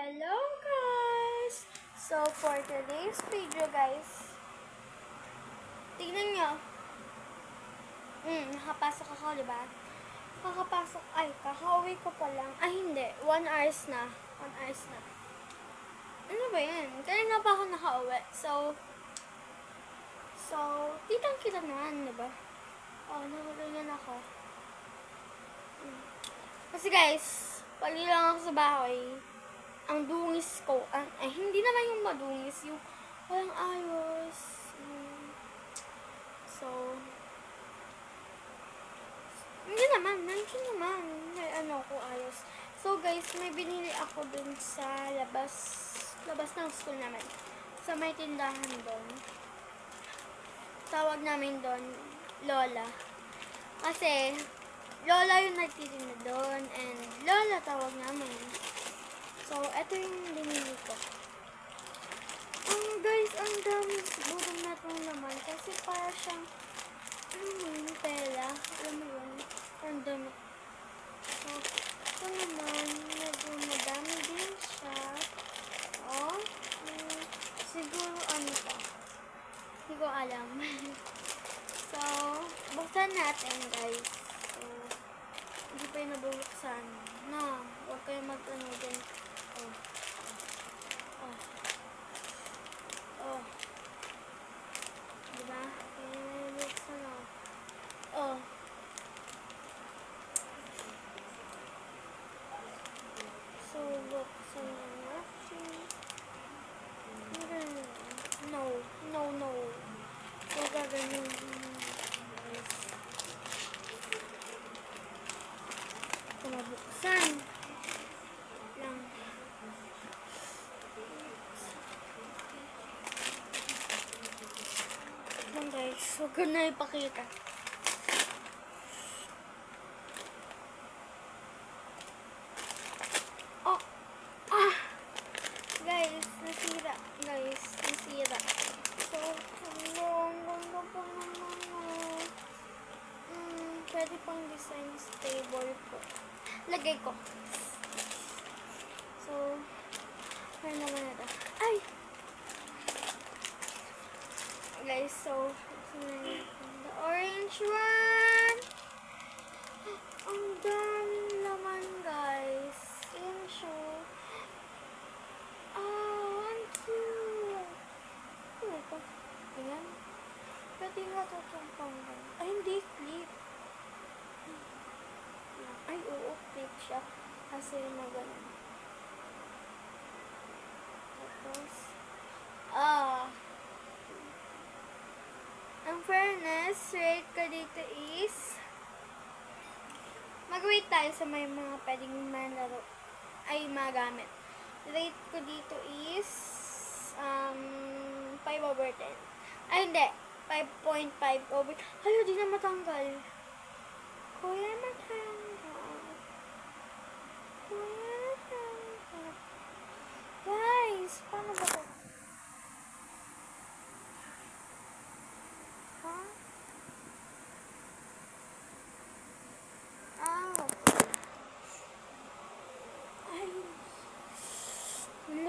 Hello guys! So for today's video guys, tingnan nyo. Nakapasok ako, diba? Kakauwi ko pa lang. Ay hindi, 1 hours na. 1 hours na. Ano ba yan? Kanina pa ako nakauwi. So, kitang-kita naman, diba? Nakaganyan ako. Kasi guys, pali lang ako sa bahay. Ang dungis ko, hindi naman yung madungis, yung walang ayos. Hindi naman, may ano ko ayos. So guys, may binili ako dun sa labas ng school namin. Sa may tindahan dun. Tawag namin dun, Lola. Kasi, Lola yung nagtitinda dun, and Lola tawag namin. So, eto yung binili ko. Guys, ang dami siguro na itong naman. Kasi para siyang, tela. Alam mo yun? Ang dami. So, ito naman, medyo madami din siya. Siguro ano to? Hindi ko alam. So, buksan natin guys. So, hindi pa yung nabubuksan. No, huwag kayong mag-ano din. Diba? Buksan o. So, buksan na natin. No. So, gaganin. Ito mabuksan. Lang. Guys, huwag ko na ipakita. Guys, nasira. So, ang ganda po naman. Pwede pang design stable po. Lagay ko. So, ano naman ito? Ay! Guys, so, the orange one. Ang daming laman, guys. Yan siya. Ang cute. Ano ito? Ayan. Pwede nga ito itong panggan. Ay, hindi. Clip. Ay, oo. Clip siya. Kasi magano. Tapos, ang fairness rate ko dito is mag-wait tayo sa may mga pwedeng manlaro ay magamit. Rate ko dito is 5 over 10. Ay hindi, 5.5 over. Ayaw, di na matanggal. Kuya matanggal. Guys, paano ba ito?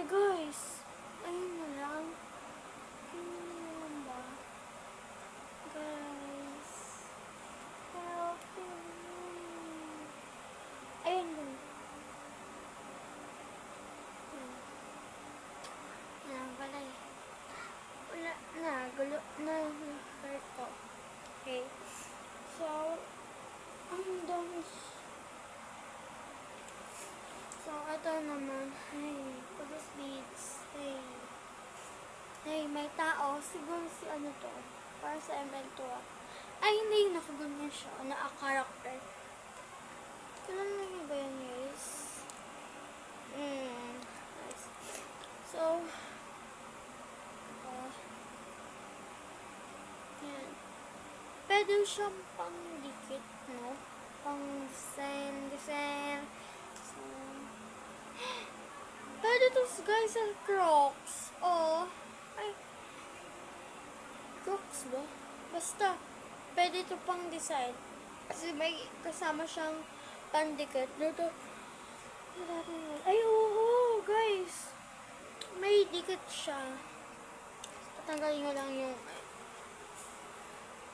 Guys, ayun na lang. Ba? Guys, help me. Ayun din. Wala eh. Wala na, gulo na hurt ko. Okay. So, ang dami. So, ito naman. Hey, Pudos Beats. Hey, may tao. Siguro si ano to. Para sa ML2. Ay, hindi. Nakaganyan siya. Na-character. Kailan lang yung ba yan, guys? Nice. So, yan. Pwede siyang pang-dikit, no? Pang-design. So, pwede to guys sa Crocs. Ay. Crocs ba? Basta. Pwede to pang design. Kasi may kasama siyang pandikit. Ay, oo, guys. siya. Tatanggalin ko lang yung...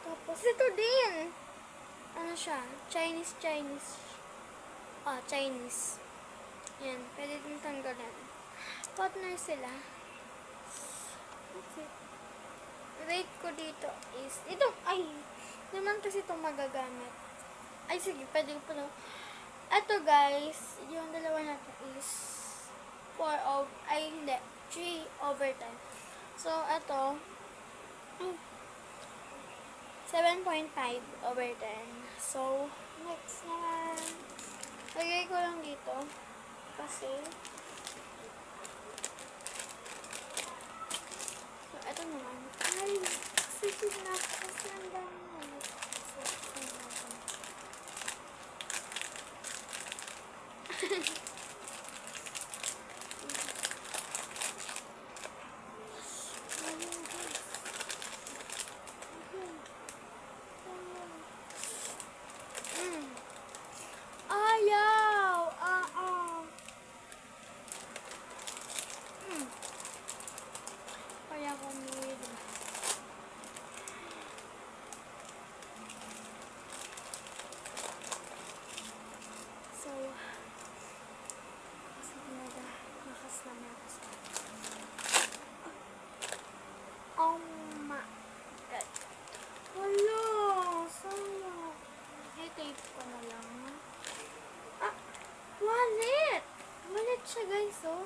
Tapos, ito din. Ano siya? Chinese. Chinese. Yan. Pwede din tanggalin. Partner sila. That's it. Rate ko dito is... Ito! Ay! Naman kasi itong magagamit. Ay, sige. Pwede ko pa lang. Ito, guys. Yung dalawa natin is 3/10. So, ito, 7.5/10. So, next naman. Lagay ko lang dito. Kasi, so, ito naman. Ay, sige na. Kasi ang dami naman. So, ito naman. Ayaw! Kaya ko need. So, kasi nakas naman ako sa oh my god. Wala! Sayang. I-tape ko na lang. Wallet! Wallet siya, guys, oh.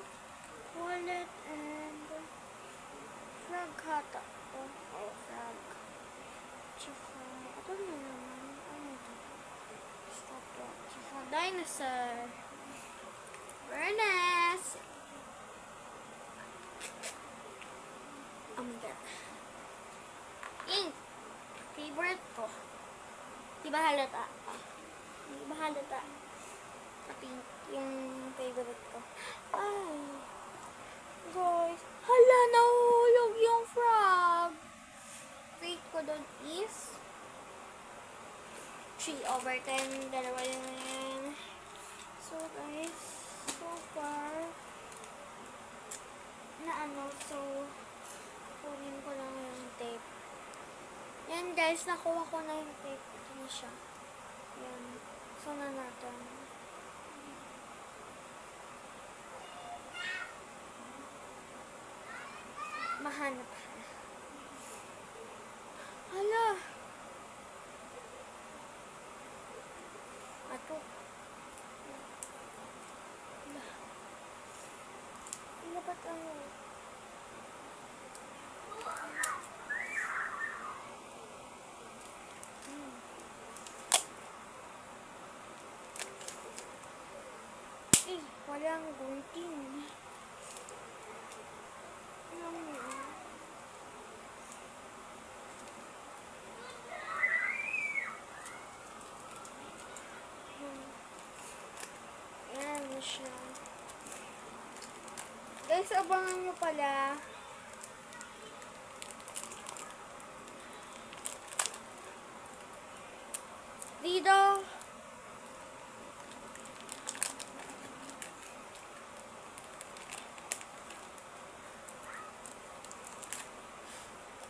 Wallet and frog hata. Oh, frog. Tsaka, ito na naman. Ano ito? Stopwatch. Tsaka, dinosaur. Furnace! Oh my god. Ink! Favorite ko. Diba halata? Diba halata? Pink yung favorite ko. Ay. Guys. Hala, nahulog yung frog. Weight ko doon is 3/10. Dalawa yun na yan. So, guys. So far. So, kunin ko lang yung tape. Yan, guys. Nakuha ko na yung tape. Ito na siya. Yan. So, na natin. Mahanap. Hala. Ato. Dapat ano. Walang gunting. Ayan siya. Guys, abangan nyo pala. Dito.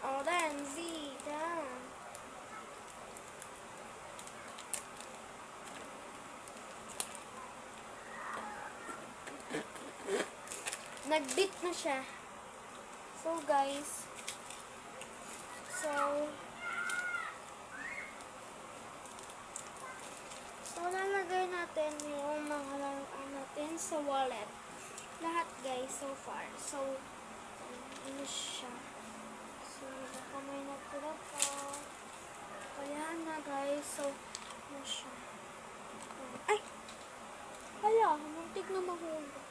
Oh, then, Zita. Nag-beat na siya. So, guys. So, lalagay natin yung mga laruan natin sa wallet. Lahat, guys, so far. So, ano siya. So, nakamay na pala pa. Kaya na, guys. So, ano siya. Ay! Hala, muntik na mahulog.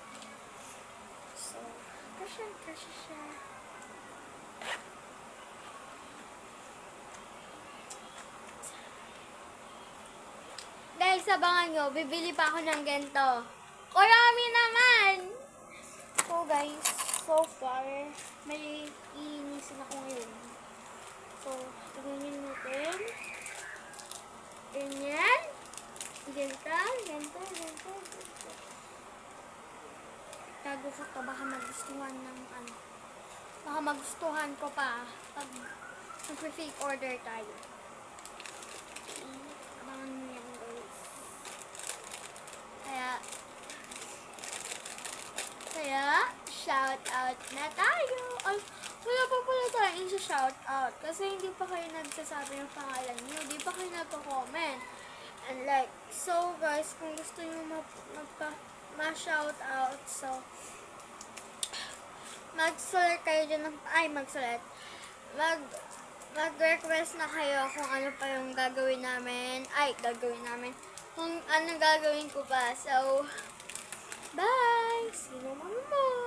So, kasya siya. Guys, abangan nyo. Bibili pa ako ng ganito. Kurami naman! So, guys, so far, may iinisin ako ngayon. So, tignan natin. Ganyan. Ganito. Tago ko to. Baka magustuhan ng ano. Baka magustuhan ko pa pag mag-fake order tayo. Abangan mo yan, guys. Kaya, shout out na tayo. Ay, wala pa pala tayong sa shout out. Kasi hindi pa kayo nagsasabi ng pangalan niyo. Hindi pa kayo nagko-comment. And like, so guys, kung gusto niyo ma-shout out, so, mag-select kayo dyan ng, mag-request na kayo kung ano pa yung gagawin namin. Kung ano gagawin ko pa. So, bye! See you mama.